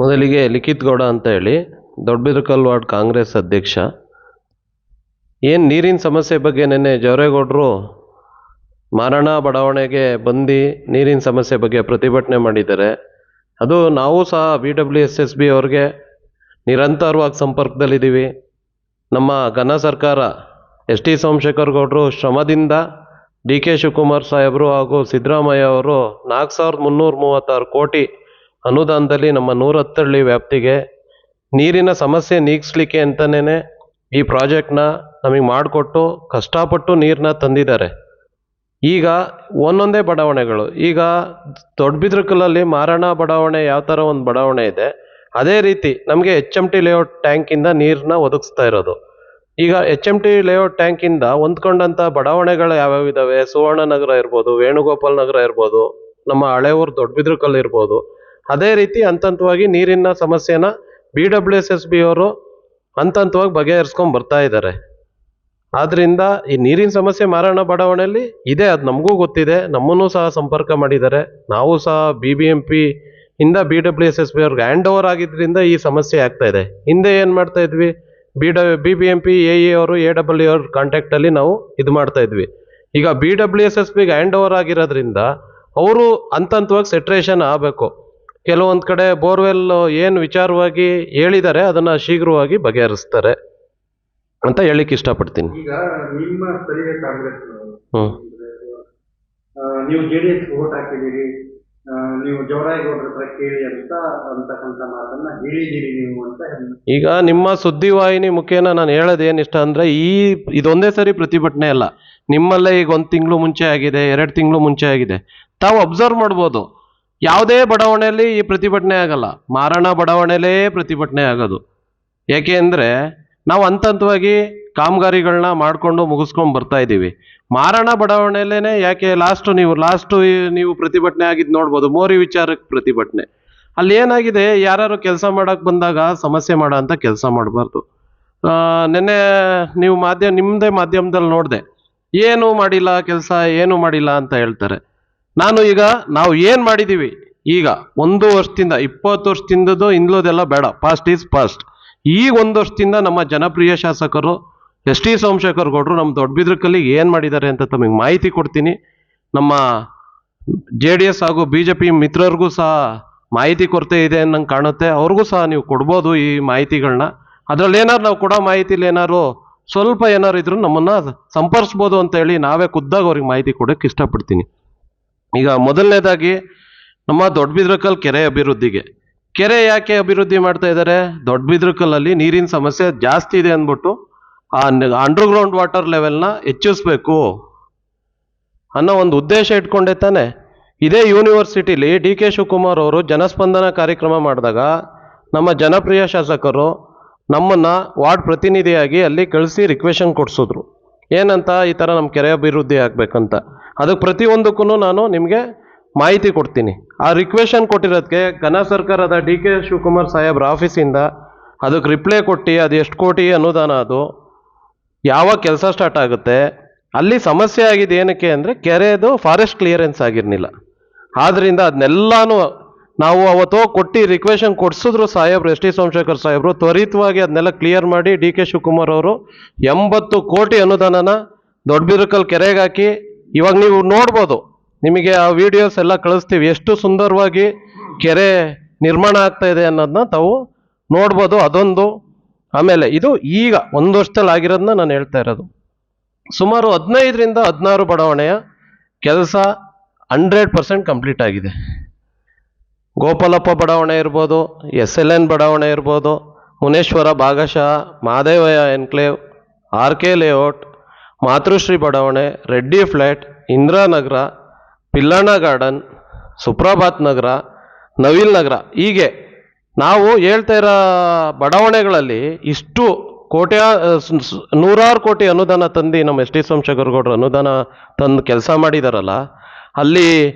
ಮೊದಲಿಗೆ ಲಿಖಿತ್ ಗೌಡ ಅಂತ ಹೇಳಿ ದೊಡ್ಡಬಿದರಕಲ್ ವಾರ್ಡ್ ಕಾಂಗ್ರೆಸ್ ಅಧ್ಯಕ್ಷ. ಏನು ನೀರಿನ ಸಮಸ್ಯೆ ಬಗ್ಗೆ ನೆನ್ನೆ ಜವರೇಗೌಡರು ಮಾರಣ ಬಡಾವಣೆಗೆ ಬಂದು ನೀರಿನ ಸಮಸ್ಯೆ ಬಗ್ಗೆ ಪ್ರತಿಭಟನೆ ಮಾಡಿದ್ದಾರೆ. ಅದು ನಾವು ಸಹ BWSSB ಅವ್ರಿಗೆ ನಿರಂತರವಾಗಿ ಸಂಪರ್ಕದಲ್ಲಿದ್ದೀವಿ. ನಮ್ಮ ಘನ ಸರ್ಕಾರ ST ಸೋಮಶೇಖರ್ ಗೌಡರು ಶ್ರಮದಿಂದ DK ಶಿವಕುಮಾರ್ ಸಾಹೇಬರು ಹಾಗೂ ಸಿದ್ದರಾಮಯ್ಯ ಅವರು 4336 ಕೋಟಿ ಅನುದಾನದಲ್ಲಿ ನಮ್ಮ 110 ಹಳ್ಳಿ ವ್ಯಾಪ್ತಿಗೆ ನೀರಿನ ಸಮಸ್ಯೆ ನೀಗಿಸ್ಲಿಕ್ಕೆ ಅಂತಲೇ ಈ ಪ್ರಾಜೆಕ್ಟ್ನ ನಮಗೆ ಮಾಡಿಕೊಟ್ಟು ಕಷ್ಟಪಟ್ಟು ನೀರನ್ನ ತಂದಿದ್ದಾರೆ. ಈಗ ಒಂದೊಂದೇ ಬಡಾವಣೆಗಳು, ಈಗ ದೊಡ್ಡಬಿದರಕಲ್ಲಲ್ಲಿ ಮಾರಣ ಬಡಾವಣೆ ಯಾವ ಥರ ಒಂದು ಬಡಾವಣೆ ಇದೆ, ಅದೇ ರೀತಿ ನಮಗೆ HMT ಲೇಔಟ್ ಟ್ಯಾಂಕಿಂದ ನೀರನ್ನ ಒದಗಿಸ್ತಾ ಇರೋದು. ಈಗ HMT ಲೇಔಟ್ ಟ್ಯಾಂಕಿಂದ ಹೊಂದ್ಕೊಂಡಂಥ ಬಡಾವಣೆಗಳು ಯಾವ್ಯಾವ ಇದ್ದಾವೆ, ಸುವರ್ಣ ನಗರ ಇರ್ಬೋದು, ವೇಣುಗೋಪಾಲ್ ನಗರ ಇರ್ಬೋದು, ನಮ್ಮ ಹಳೆ ಊರು ದೊಡ್ಡಬಿದರಕಲ್ ಇರ್ಬೋದು. ಅದೇ ರೀತಿ ಹಂತವಾಗಿ ನೀರಿನ ಸಮಸ್ಯೆನ BWSSB ಅವರು ಹಂತವಾಗಿ ಬಗೆಹರಿಸ್ಕೊಂಡು ಬರ್ತಾ ಇದ್ದಾರೆ. ಆದ್ರಿಂದ ಈ ನೀರಿನ ಸಮಸ್ಯೆ ಮಾರಣ ಬಡಾವಣೆಯಲ್ಲಿ ಇದೆ, ಅದು ನಮಗೂ ಗೊತ್ತಿದೆ, ನಮ್ಮನ್ನು ಸಹ ಸಂಪರ್ಕ ಮಾಡಿದ್ದಾರೆ. ನಾವು ಸಹ BBMP ಇಂದ BWSSB ಅವ್ರಿಗೆ ಹ್ಯಾಂಡ್ ಓವರ್ ಆಗಿದ್ರಿಂದ ಈ ಸಮಸ್ಯೆ ಆಗ್ತಾ ಇದೆ. ಹಿಂದೆ ಏನು ಮಾಡ್ತಾ ಇದ್ವಿ, BBMP AE ಅವರು AEE ಅವ್ರ ಕಾಂಟ್ಯಾಕ್ಟಲ್ಲಿ ನಾವು ಇದು ಮಾಡ್ತಾ ಇದ್ವಿ. ಈಗ BWSSBಗೆ ಹ್ಯಾಂಡ್ ಓವರ್ ಆಗಿರೋದ್ರಿಂದ ಅವರು ಹಂತವಾಗಿ ಸೆಟ್ರೇಷನ್ ಆಗಬೇಕು. ಕೆಲವೊಂದು ಕಡೆ ಬೋರ್ವೆಲ್ ಏನು ವಿಚಾರವಾಗಿ ಹೇಳಿದ್ದಾರೆ ಅದನ್ನು ಶೀಘ್ರವಾಗಿ ಬಗೆಹರಿಸ್ತಾರೆ ಅಂತ ಹೇಳಿಕ್ಕೆ ಇಷ್ಟಪಡ್ತೀನಿ. ಈಗ ನಿಮ್ಮ ಸ್ಥಳೀಯ ಕಾಂಗ್ರೆಸ್ ನೀವು JDS ವೋಟ್ ಹಾಕಿದ್ದೀರಿ, ನೀವು ಜವರಾಯಗೌಡರ ಹತ್ರ ಕೇಳಿ ಅಂತಕ್ಕಂಥ ಮಾತನ್ನ ಹೇಳಿದ್ದೀರಿ ನೀವು ಅಂತ. ಈಗ ನಿಮ್ಮ ಸುದ್ದಿವಾಹಿನಿ ಮುಖೇನ ನಾನು ಹೇಳೋದೇನು ಇಷ್ಟ ಅಂದರೆ, ಇದೊಂದೇ ಸರಿ ಪ್ರತಿಭಟನೆ ಅಲ್ಲ, ನಿಮ್ಮಲ್ಲೇ ಈಗ 1 ತಿಂಗಳು ಮುಂಚೆ ಆಗಿದೆ, 2 ತಿಂಗಳು ಮುಂಚೆ ಆಗಿದೆ. ತಾವು ಅಬ್ಸರ್ವ್ ಮಾಡ್ಬೋದು, ಯಾವುದೇ ಬಡಾವಣೆಯಲ್ಲಿ ಈ ಪ್ರತಿಭಟನೆ ಆಗಲ್ಲ, ಮಾರಣ ಬಡಾವಣೆಯಲ್ಲೇ ಪ್ರತಿಭಟನೆ ಆಗೋದು. ಯಾಕೆ ಅಂದರೆ ನಾವು ಹಂತವಾಗಿ ಕಾಮಗಾರಿಗಳನ್ನ ಮಾಡಿಕೊಂಡು ಮುಗಿಸ್ಕೊಂಡು ಬರ್ತಾ ಇದ್ದೀವಿ. ಮಾರಣ ಬಡಾವಣೆಯಲ್ಲೇ ಯಾಕೆ ಲಾಸ್ಟು ನೀವು ಪ್ರತಿಭಟನೆ ಆಗಿದ್ದು ನೋಡ್ಬೋದು, ಮೋರಿ ವಿಚಾರಕ್ಕೆ ಪ್ರತಿಭಟನೆ. ಅಲ್ಲಿ ಏನಾಗಿದೆ, ಯಾರು ಕೆಲಸ ಮಾಡೋಕ್ಕೆ ಬಂದಾಗ ಸಮಸ್ಯೆ ಮಾಡೋ ಅಂಥ ಕೆಲಸ ಮಾಡಬಾರ್ದು. ನೆನ್ನೆ ನೀವು ನಿಮ್ಮದೇ ಮಾಧ್ಯಮದಲ್ಲಿ ನೋಡಿದೆ, ಏನೂ ಮಾಡಿಲ್ಲ ಕೆಲಸ, ಏನೂ ಮಾಡಿಲ್ಲ ಅಂತ ಹೇಳ್ತಾರೆ. ನಾವು ಏನು ಮಾಡಿದ್ದೀವಿ, ಈಗ 1 ವರ್ಷದಿಂದ 20 ವರ್ಷದಿಂದದು ಇಂದ್ಲೋದೆಲ್ಲ ಬೇಡ, ಪಾಸ್ಟ್ ಈಸ್ ಪಾಸ್ಟ್. ಈಗ 1 ವರ್ಷದಿಂದ ನಮ್ಮ ಜನಪ್ರಿಯ ಶಾಸಕರು ST ಸೋಮಶೇಖರ್ ಗೌಡರು ನಮ್ಮ ದೊಡ್ಡಬಿದರಕಲ್ಲಿಗೆ ಏನು ಮಾಡಿದ್ದಾರೆ ಅಂತ ತಮಗೆ ಮಾಹಿತಿ ಕೊಡ್ತೀನಿ. ನಮ್ಮ JDS ಹಾಗೂ BJP ಮಿತ್ರರಿಗೂ ಸಹ ಮಾಹಿತಿ ಕೊರತೆ ಇದೆ ಅನ್ನಂಗೆ ಕಾಣುತ್ತೆ, ಅವ್ರಿಗೂ ಸಹ ನೀವು ಕೊಡ್ಬೋದು ಈ ಮಾಹಿತಿಗಳನ್ನ. ಅದರಲ್ಲಿ ನಾವು ಕೊಡೋ ಮಾಹಿತಿಲಿ ಸ್ವಲ್ಪ ಇದ್ರೂ ನಮ್ಮನ್ನು ಸಂಪರ್ಸ್ಬೋದು ಅಂತ ಹೇಳಿ ನಾವೇ ಖುದ್ದಾಗಿ ಅವ್ರಿಗೆ ಮಾಹಿತಿ ಕೊಡೋಕ್ಕೆ ಇಷ್ಟಪಡ್ತೀನಿ. ಈಗ ಮೊದಲನೇದಾಗಿ ನಮ್ಮ ದೊಡ್ಡಬಿದರಕಲ್ ಕೆರೆ ಅಭಿವೃದ್ಧಿಗೆ, ಕೆರೆ ಯಾಕೆ ಅಭಿವೃದ್ಧಿ ಮಾಡ್ತಾ ಇದ್ದಾರೆ, ದೊಡ್ಡಬಿದರಕಲ್ಲಲ್ಲಿ ನೀರಿನ ಸಮಸ್ಯೆ ಜಾಸ್ತಿ ಇದೆ ಅಂದ್ಬಿಟ್ಟು ಆ ಅಂಡರ್ಗ್ರೌಂಡ್ ವಾಟರ್ ಲೆವೆಲ್ನ ಹೆಚ್ಚಿಸ್ಬೇಕು ಅನ್ನೋ ಒಂದು ಉದ್ದೇಶ ಇಟ್ಕೊಂಡೆ ತಾನೆ. ಇದೇ ಯೂನಿವರ್ಸಿಟಿಲಿ DK ಶಿವಕುಮಾರ್ ಅವರು ಜನಸ್ಪಂದನ ಕಾರ್ಯಕ್ರಮ ಮಾಡಿದಾಗ ನಮ್ಮ ಜನಪ್ರಿಯ ಶಾಸಕರು ನಮ್ಮನ್ನು ವಾರ್ಡ್ ಪ್ರತಿನಿಧಿಯಾಗಿ ಅಲ್ಲಿ ಕಳಿಸಿ ರಿಕ್ವೆಷನ್ ಕೊಡಿಸಿದ್ರು, ಏನಂತ, ಈ ಥರ ನಮ್ಮ ಕೆರೆ ಅಭಿವೃದ್ಧಿ ಆಗಬೇಕಂತ. ಅದಕ್ಕೆ ಪ್ರತಿಯೊಂದಕ್ಕೂ ನಾನು ನಿಮಗೆ ಮಾಹಿತಿ ಕೊಡ್ತೀನಿ. ಆ ರಿಕ್ವೆಷನ್ ಕೊಟ್ಟಿರೋದಕ್ಕೆ ಘನ ಸರ್ಕಾರದ DK ಶಿವಕುಮಾರ್ ಸಾಹೇಬ್ರ ಆಫೀಸಿಂದ ಅದಕ್ಕೆ ರಿಪ್ಲೈ ಕೊಟ್ಟು ಅದು ಎಷ್ಟು ಕೋಟಿ ಅನುದಾನ, ಅದು ಯಾವಾಗ ಕೆಲಸ ಸ್ಟಾರ್ಟ್ ಆಗುತ್ತೆ, ಅಲ್ಲಿ ಸಮಸ್ಯೆ ಆಗಿದೆ ಏನಕ್ಕೆ ಅಂದರೆ ಕೆರೆದು ಫಾರೆಸ್ಟ್ ಕ್ಲಿಯರೆನ್ಸ್ ಆಗಿರಲಿಲ್ಲ. ಆದ್ದರಿಂದ ಅದನ್ನೆಲ್ಲನೂ ನಾವು ಅವತ್ತು ಕೊಟ್ಟು ರಿಕ್ವೆಷನ್ ಕೊಡಿಸಿದ್ರು ಸಾಹೇಬ್ರು, ST ಸೋಮಶೇಖರ್ ಸಾಹೇಬರು ತ್ವರಿತವಾಗಿ ಅದನ್ನೆಲ್ಲ ಕ್ಲಿಯರ್ ಮಾಡಿ DK ಶಿವಕುಮಾರ್ ಅವರು 80 ಕೋಟಿ ಅನುದಾನನ ದೊಡ್ಡಬಿದರಕಲ್ ಕೆರೆಗೆ ಹಾಕಿ, ಇವಾಗ ನೀವು ನೋಡ್ಬೋದು, ನಿಮಗೆ ಆ ವಿಡಿಯೋಸ್ ಎಲ್ಲ ಕಳಿಸ್ತೀವಿ, ಎಷ್ಟು ಸುಂದರವಾಗಿ ಕೆರೆ ನಿರ್ಮಾಣ ಆಗ್ತಾ ಇದೆ ಅನ್ನೋದನ್ನ ತಾವು ನೋಡ್ಬೋದು. ಅದೊಂದು. ಆಮೇಲೆ ಇದು ಈಗ 1 ವರ್ಷದಲ್ಲಿ ಆಗಿರೋದನ್ನ ನಾನು ಹೇಳ್ತಾ ಇರೋದು. ಸುಮಾರು 15ರಿಂದ 16 ಬಡಾವಣೆಯ ಕೆಲಸ 100% ಕಂಪ್ಲೀಟ್ ಆಗಿದೆ. ಗೋಪಾಲಪ್ಪ ಬಡಾವಣೆ ಇರ್ಬೋದು, SLN ಬಡಾವಣೆ ಇರ್ಬೋದು, ಮುನೇಶ್ವರ ಭಾಗಶಃ, ಮಹಾದೇವಯ್ಯ ಎನ್ಕ್ಲೇವ್, RK ಲೇಔಟ್, ಮಾತೃಶ್ರೀ ಬಡಾವಣೆ, ರೆಡ್ಡಿ ಫ್ಲ್ಯಾಟ್, ಇಂದಿರಾನಗರ, ಪಿಲ್ಲಣ್ಣ ಗಾರ್ಡನ್, ಸುಪ್ರಭಾತ್ ನಗರ, ನವಿಲ್ ನಗರ, ಹೀಗೆ ನಾವು ಹೇಳ್ತಾ ಇರೋ ಬಡಾವಣೆಗಳಲ್ಲಿ ಇಷ್ಟು ನೂರಾರು ಕೋಟಿ ಅನುದಾನ ತಂದು ನಮ್ಮ ST ಸೋಮಶೇಖರ್ ಗೌಡರು ಅನುದಾನ ತಂದು ಕೆಲಸ ಮಾಡಿದಾರಲ್ಲ, ಅಲ್ಲಿ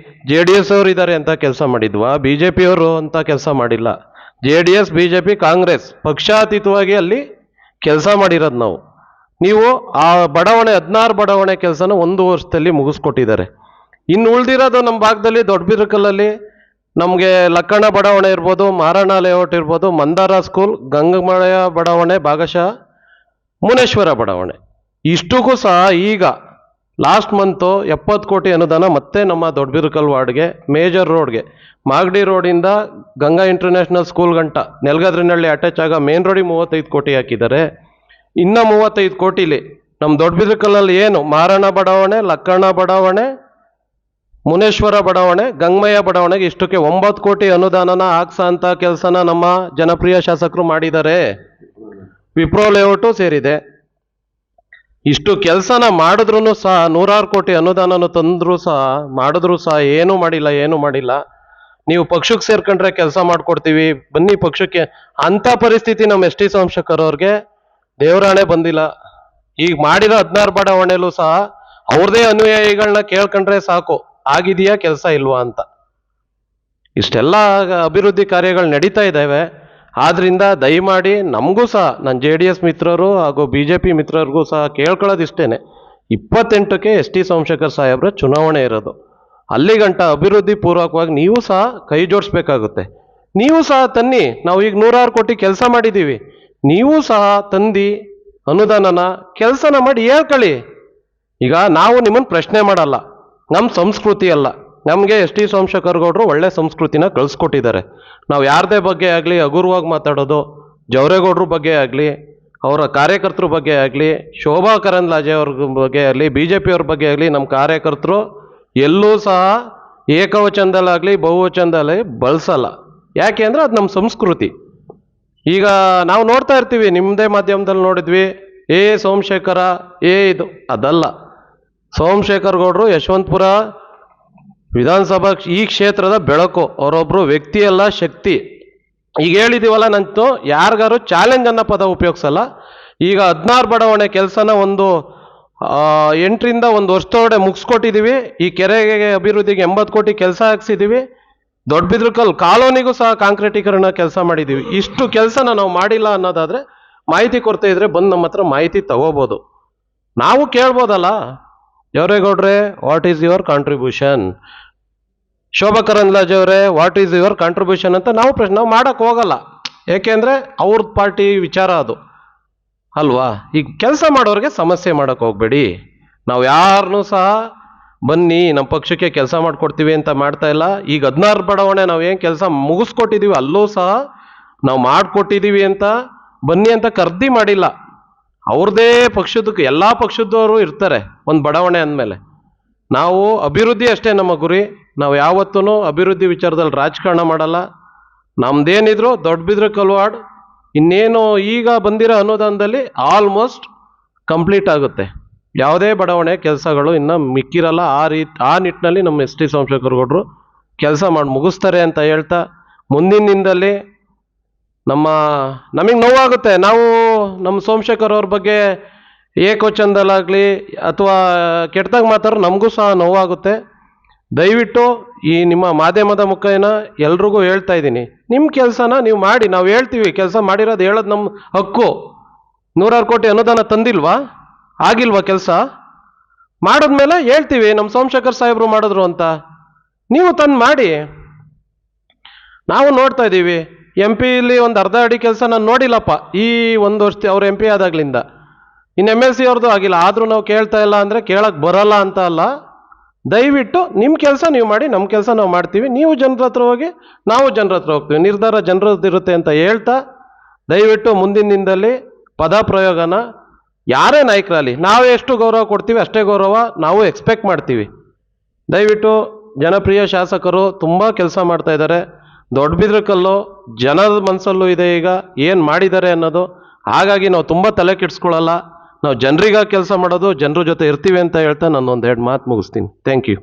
JDS ಅವರು ಇದ್ದಾರೆ ಅಂತ ಕೆಲಸ ಮಾಡಿದ್ವಾ, BJP ಅವರು ಅಂತ ಕೆಲಸ ಮಾಡಿಲ್ಲ. JDS BJP ಕಾಂಗ್ರೆಸ್ ಪಕ್ಷಾತೀತವಾಗಿ ಅಲ್ಲಿ ಕೆಲಸ ಮಾಡಿರೋದು ನಾವು. ನೀವು ಆ ಬಡಾವಣೆ 16 ಬಡಾವಣೆ ಕೆಲಸನ 1 ವರ್ಷದಲ್ಲಿ ಮುಗಿಸ್ಕೊಟ್ಟಿದ್ದಾರೆ. ಇನ್ನು ಉಳಿದಿರೋದು ನಮ್ಮ ಭಾಗದಲ್ಲಿ ದೊಡ್ಡಬಿದರಕಲ್ಲಲ್ಲಿ ನಮಗೆ ಲಕ್ಕಣ ಬಡಾವಣೆ ಇರ್ಬೋದು, ಮಾರಣ್ಣ ಲೇಔಟ್ ಇರ್ಬೋದು, ಮಂದಾರ ಸ್ಕೂಲ್, ಗಂಗಮಳೆಯ ಬಡಾವಣೆ, ಭಾಗಶಃ ಮುನೇಶ್ವರ ಬಡಾವಣೆ, ಇಷ್ಟಕ್ಕೂ ಸಹ ಈಗ ಲಾಸ್ಟ್ ಮಂತು 70 ಕೋಟಿ ಅನುದಾನ ಮತ್ತೆ ನಮ್ಮ ದೊಡ್ಡಬಿದರಕಲ್ ವಾರ್ಡ್ಗೆ, ಮೇಜರ್ ರೋಡ್ಗೆ, ಮಾಗಡಿ ರೋಡಿಂದ ಗಂಗಾ ಇಂಟರ್ನ್ಯಾಷನಲ್ ಸ್ಕೂಲ್ ಗಂಟ ನೆಲಗದ್ರಿನಹಳ್ಳಿ ಅಟ್ಯಾಚ್ ಆಗ ಮೇನ್ ರೋಡಿಗೆ 35 ಕೋಟಿ ಹಾಕಿದ್ದಾರೆ. ಇನ್ನು 35 ಕೋಟಿಲಿ ನಮ್ಮ ದೊಡ್ಡಬಿದರಕಲ್ಲಲ್ಲಿ ಏನು ಮಾರಣ್ಣ ಬಡಾವಣೆ, ಲಕ್ಕಣ್ಣ ಬಡಾವಣೆ, ಮುನೇಶ್ವರ ಬಡಾವಣೆ, ಗಂಗಮಯ್ಯ ಬಡಾವಣೆಗೆ ಇಷ್ಟಕ್ಕೆ 9 ಕೋಟಿ ಅನುದಾನನ ಹಾಕ್ಸಂತ ಕೆಲಸನ ನಮ್ಮ ಜನಪ್ರಿಯ ಶಾಸಕರು ಮಾಡಿದ್ದಾರೆ. ವಿಪ್ರೋ ಲೇಔಟು ಸೇರಿದೆ. ಇಷ್ಟು ಕೆಲಸನ ಮಾಡಿದ್ರು ಸಹ 106 ಕೋಟಿ ಅನುದಾನನು ತಂದ್ರು ಸಹ ಮಾಡಿದ್ರು ಸಹ ಏನೂ ಮಾಡಿಲ್ಲ. ನೀವು ಪಕ್ಷಕ್ಕೆ ಸೇರ್ಕೊಂಡ್ರೆ ಕೆಲಸ ಮಾಡ್ಕೊಡ್ತೀವಿ, ಬನ್ನಿ ಪಕ್ಷಕ್ಕೆ ಅಂತ ಪರಿಸ್ಥಿತಿ ನಮ್ಮ ಎಸ್ ಟಿ ಸೋಮಶೇಖರ್ ಅವ್ರಿಗೆ ದೇವರಾಣೆ ಬಂದಿಲ್ಲ. ಈಗ ಮಾಡಿರೋ 16 ಬಡಾವಣೆಲೂ ಸಹ ಅವ್ರದೇ ಅನುಯಾಯಿಗಳನ್ನ ಕೇಳ್ಕೊಂಡ್ರೆ ಸಾಕು, ಆಗಿದೆಯಾ ಕೆಲಸ ಇಲ್ವಾ ಅಂತ. ಇಷ್ಟೆಲ್ಲ ಅಭಿವೃದ್ಧಿ ಕಾರ್ಯಗಳು ನಡೀತಾ ಇದ್ದಾವೆ. ಆದ್ರಿಂದ ದಯಮಾಡಿ ನಮಗೂ ಸಹ ನನ್ನ JDS ಮಿತ್ರರು ಹಾಗೂ BJP ಮಿತ್ರರಿಗೂ ಸಹ ಕೇಳ್ಕೊಳ್ಳೋದಿಷ್ಟೇನೆ, 28ಕ್ಕೆ ಎಸ್ ಟಿ ಸೋಮಶೇಖರ್ ಸಾಹೇಬ್ರ ಚುನಾವಣೆ ಇರೋದು. ಅಲ್ಲಿಗಂಟ ಅಭಿವೃದ್ಧಿ ಪೂರ್ವಕವಾಗಿ ನೀವು ಸಹ ಕೈ ಜೋಡಿಸ್ಬೇಕಾಗುತ್ತೆ. ನೀವು ಸಹ ತನ್ನಿ, ನಾವು ಈಗ 106 ಕೋಟಿ ಕೆಲಸ ಮಾಡಿದ್ದೀವಿ, ನೀವು ಸಹ ತಂದು ಅನುದಾನನ ಕೆಲಸನ ಮಾಡಿ ಹೇಳ್ಕೊಳ್ಳಿ. ಈಗ ನಾವು ನಿಮ್ಮನ್ನು ಪ್ರಶ್ನೆ ಮಾಡಲ್ಲ, ನಮ್ಮ ಸಂಸ್ಕೃತಿ ಅಲ್ಲ. ನಮಗೆ ಎಸ್ ಟಿ ಸೋಮಶೇಖರ್ ಗೌಡರು ಒಳ್ಳೆ ಸಂಸ್ಕೃತಿನ ಕಳಿಸ್ಕೊಟ್ಟಿದ್ದಾರೆ. ನಾವು ಯಾರದೇ ಬಗ್ಗೆ ಆಗಲಿ ಹಗುರವಾಗಿ ಮಾತಾಡೋದು, ಜವರೇಗೌಡ್ರ ಬಗ್ಗೆ ಆಗಲಿ, ಅವರ ಕಾರ್ಯಕರ್ತರ ಬಗ್ಗೆ ಆಗಲಿ, ಶೋಭಾ ಕರಂದ್ಲಾಜೆ ಅವ್ರ ಬಗ್ಗೆ ಆಗಲಿ, BJP ಅವ್ರ ಬಗ್ಗೆ ಆಗಲಿ, ನಮ್ಮ ಕಾರ್ಯಕರ್ತರು ಎಲ್ಲೂ ಸಹ ಏಕವಚನದಲ್ಲಾಗಲಿ ಬಹುವಚನದಲ್ಲಿ ಬಳಸಲ್ಲ. ಯಾಕೆ ಅಂದರೆ ಅದು ನಮ್ಮ ಸಂಸ್ಕೃತಿ. ಈಗ ನಾವು ನೋಡ್ತಾ ಇರ್ತೀವಿ, ನಿಮ್ಮದೇ ಮಾಧ್ಯಮದಲ್ಲಿ ನೋಡಿದ್ವಿ, ಸೋಮಶೇಖರ ಇದು ಅದಲ್ಲ. ಸೋಮಶೇಖರ್ ಗೌಡರು ಯಶವಂತಪುರ ವಿಧಾನಸಭಾ ಈ ಕ್ಷೇತ್ರದ ಬೆಳಕು. ಅವರೊಬ್ಬರು ವ್ಯಕ್ತಿ ಅಲ್ಲ, ಶಕ್ತಿ. ಈಗ ಹೇಳಿದೀವಲ್ಲ, ನಂತು ಯಾರಿಗಾರು ಚಾಲೆಂಜ್ ಅನ್ನೋ ಪದ ಉಪಯೋಗಿಸಲ್ಲ. ಈಗ 16 ಬಡಾವಣೆ ಕೆಲಸನ 8ರಿಂದ 1 ವರ್ಷದೊಳಗಡೆ ಮುಗಿಸ್ಕೊಟ್ಟಿದ್ದೀವಿ. ಈ ಕೆರೆಗೆ ಅಭಿವೃದ್ಧಿಗೆ 80 ಕೋಟಿ ಕೆಲಸ ಹಾಕ್ಸಿದ್ದೀವಿ. ದೊಡ್ಡಬಿದರಕಲ್ ಕಾಲೋನಿಗೂ ಸಹ ಕಾಂಕ್ರೀಟೀಕರಣ ಕೆಲಸ ಮಾಡಿದ್ದೀವಿ. ಇಷ್ಟು ಕೆಲಸನ ನಾವು ಮಾಡಿಲ್ಲ ಅನ್ನೋದಾದ್ರೆ, ಮಾಹಿತಿ ಕೊರತೆ ಇದ್ರೆ ಬಂದು ನಮ್ಮ ಹತ್ರ ಮಾಹಿತಿ ತಗೋಬೋದು, ನಾವು ಕೇಳ್ಬೋದಲ್ಲ. ಜವರೇಗೌಡ್ರೆ, what is your contribution? Shobha Karandlaje ಅವರೇ, ವಾಟ್ ಈಸ್ ಯುವರ್ ಕಾಂಟ್ರಿಬ್ಯೂಷನ್ ಅಂತ ನಾವು ಮಾಡಕ್ಕೆ ಹೋಗಲ್ಲ. ಏಕೆಂದರೆ ಅವ್ರ ಪಾರ್ಟಿ ವಿಚಾರ ಅದು ಅಲ್ವಾ. ಈಗ ಕೆಲಸ ಮಾಡೋರಿಗೆ ಸಮಸ್ಯೆ ಮಾಡಕ್ಕೆ ಹೋಗ್ಬೇಡಿ. ನಾವು ಯಾರನ್ನೂ ಸಹ ಬನ್ನಿ ನಮ್ಮ ಪಕ್ಷಕ್ಕೆ ಕೆಲಸ ಮಾಡಿಕೊಡ್ತೀವಿ ಅಂತ ಮಾಡ್ತಾ ಇಲ್ಲ. ಈಗ 16 ಬಡಾವಣೆ ನಾವು ಏನು ಕೆಲಸ ಮುಗಿಸ್ಕೊಟ್ಟಿದ್ದೀವಿ, ಅಲ್ಲೂ ಸಹ ನಾವು ಮಾಡಿಕೊಟ್ಟಿದ್ದೀವಿ ಅಂತ ಬನ್ನಿ ಅಂತ ಕರ್ದಿ ಮಾಡಿಲ್ಲ. ಅವ್ರದ್ದೇ ಪಕ್ಷದಕ್ಕೆ ಎಲ್ಲ ಪಕ್ಷದವರು ಇರ್ತಾರೆ ಒಂದು ಬಡಾವಣೆ ಅಂದಮೇಲೆ. ನಾವು ಅಭಿವೃದ್ಧಿ ಅಷ್ಟೇ ನಮ್ಮ ಗುರಿ. ನಾವು ಯಾವತ್ತೂ ಅಭಿವೃದ್ಧಿ ವಿಚಾರದಲ್ಲಿ ರಾಜಕಾರಣ ಮಾಡಲ್ಲ. ನಮ್ದೇನಿದ್ರು ದೊಡ್ಡಬಿದರಕಲ್ ವಾರ್ಡ್ ಇನ್ನೇನು ಈಗ ಬಂದಿರೋ ಅನುದಾನದಲ್ಲಿ ಆಲ್ಮೋಸ್ಟ್ ಕಂಪ್ಲೀಟ್ ಆಗುತ್ತೆ. ಯಾವುದೇ ಬಡಾವಣೆ ಕೆಲಸಗಳು ಇನ್ನು ಮಿಕ್ಕಿರಲ್ಲ. ಆ ನಿಟ್ಟಿನಲ್ಲಿ ನಮ್ಮ ಎಸ್ ಟಿ ಸೋಮಶೇಖರ್ ಗೌಡರು ಕೆಲಸ ಮಾಡಿ ಮುಗಿಸ್ತಾರೆ ಅಂತ ಹೇಳ್ತಾ, ಮುಂದಿನ ದಿನದಲ್ಲಿ ನಮಗೆ ನೋವಾಗುತ್ತೆ. ನಾವು ನಮ್ಮ ಸೋಮಶೇಖರ್ ಅವ್ರ ಬಗ್ಗೆ ಏಕವಚನದಲ್ಲಾಗಲಿ ಅಥವಾ ಕೆಟ್ಟದಾಗ ಮಾತಾಡೋ ನಮಗೂ ಸಹ ನೋವಾಗುತ್ತೆ. ದಯವಿಟ್ಟು ಈ ನಿಮ್ಮ ಮಾಧ್ಯಮದ ಮುಖೇನ ಎಲ್ರಿಗೂ ಹೇಳ್ತಾ ಇದ್ದೀನಿ, ನಿಮ್ಮ ಕೆಲಸನ ನೀವು ಮಾಡಿ. ನಾವು ಹೇಳ್ತೀವಿ, ಕೆಲಸ ಮಾಡಿರೋದು ಹೇಳೋದು ನಮ್ಮ ಹಕ್ಕು. 106 ಕೋಟಿ ಅನುದಾನ ತಂದಿಲ್ವಾ, ಆಗಿಲ್ವಾ ಕೆಲಸ? ಮಾಡಿದ್ಮೇಲೆ ಹೇಳ್ತೀವಿ ನಮ್ಮ ಸೋಮಶೇಖರ್ ಸಾಹೇಬರು ಮಾಡಿದ್ರು ಅಂತ. ನೀವು ತಂದು ಮಾಡಿ. ನಾವು ನೋಡ್ತಾ ಇದ್ದೀವಿ, MP ಒಂದು ಅರ್ಧ ಅಡಿ ಕೆಲಸ ನಾನು ನೋಡಿಲ್ಲಪ್ಪ ಈ 1 ವರ್ಷ ಅವ್ರು MP ಆದಾಗ್ಲಿಂದ. ಇನ್ನು MLC ಅವ್ರದ್ದು ಆಗಿಲ್ಲ. ಆದರೂ ನಾವು ಕೇಳ್ತಾ ಇಲ್ಲ ಅಂದರೆ ಕೇಳಕ್ಕೆ ಬರಲ್ಲ ಅಂತ ಅಲ್ಲ. ದಯವಿಟ್ಟು ನಿಮ್ಮ ಕೆಲಸ ನೀವು ಮಾಡಿ, ನಮ್ಮ ಕೆಲಸ ನಾವು ಮಾಡ್ತೀವಿ. ನೀವು ಜನರ ಹತ್ರ ಹೋಗಿ, ನಾವು ಜನರ ಹತ್ರ ಹೋಗ್ತೀವಿ. ನಿರ್ಧಾರ ಜನರದ್ದಿರುತ್ತೆ ಅಂತ ಹೇಳ್ತಾ, ದಯವಿಟ್ಟು ಮುಂದಿನ ದಿನದಲ್ಲಿ ಪದ ಪ್ರಯೋಗನ ಯಾರೇ ನಾಯಕರಲ್ಲಿ ನಾವು ಎಷ್ಟು ಗೌರವ ಕೊಡ್ತೀವಿ ಅಷ್ಟೇ ಗೌರವ ನಾವು ಎಕ್ಸ್ಪೆಕ್ಟ್ ಮಾಡ್ತೀವಿ. ದಯವಿಟ್ಟು ಜನಪ್ರಿಯ ಶಾಸಕರು ತುಂಬ ಕೆಲಸ ಮಾಡ್ತಾ ಇದ್ದಾರೆ. ದೊಡ್ಡಬಿದರಕಲ್ಲು ಜನರ ಮನಸ್ಸಲ್ಲೂ ಇದೆ ಈಗ ಏನು ಮಾಡಿದ್ದಾರೆ ಅನ್ನೋದು. ಹಾಗಾಗಿ ನಾವು ತುಂಬ ತಲೆ ಕೆಡಿಸ್ಕೊಳ್ಳಲ್ಲ. ನಾವು ಜನರಿಗಾಗಿ ಕೆಲಸ ಮಾಡೋದು, ಜನರ ಜೊತೆ ಇರ್ತೀವಿ ಅಂತ ಹೇಳ್ತಾ ನಾನು 1-2 ಮಾತು ಮುಗಿಸ್ತೀನಿ. Thank you.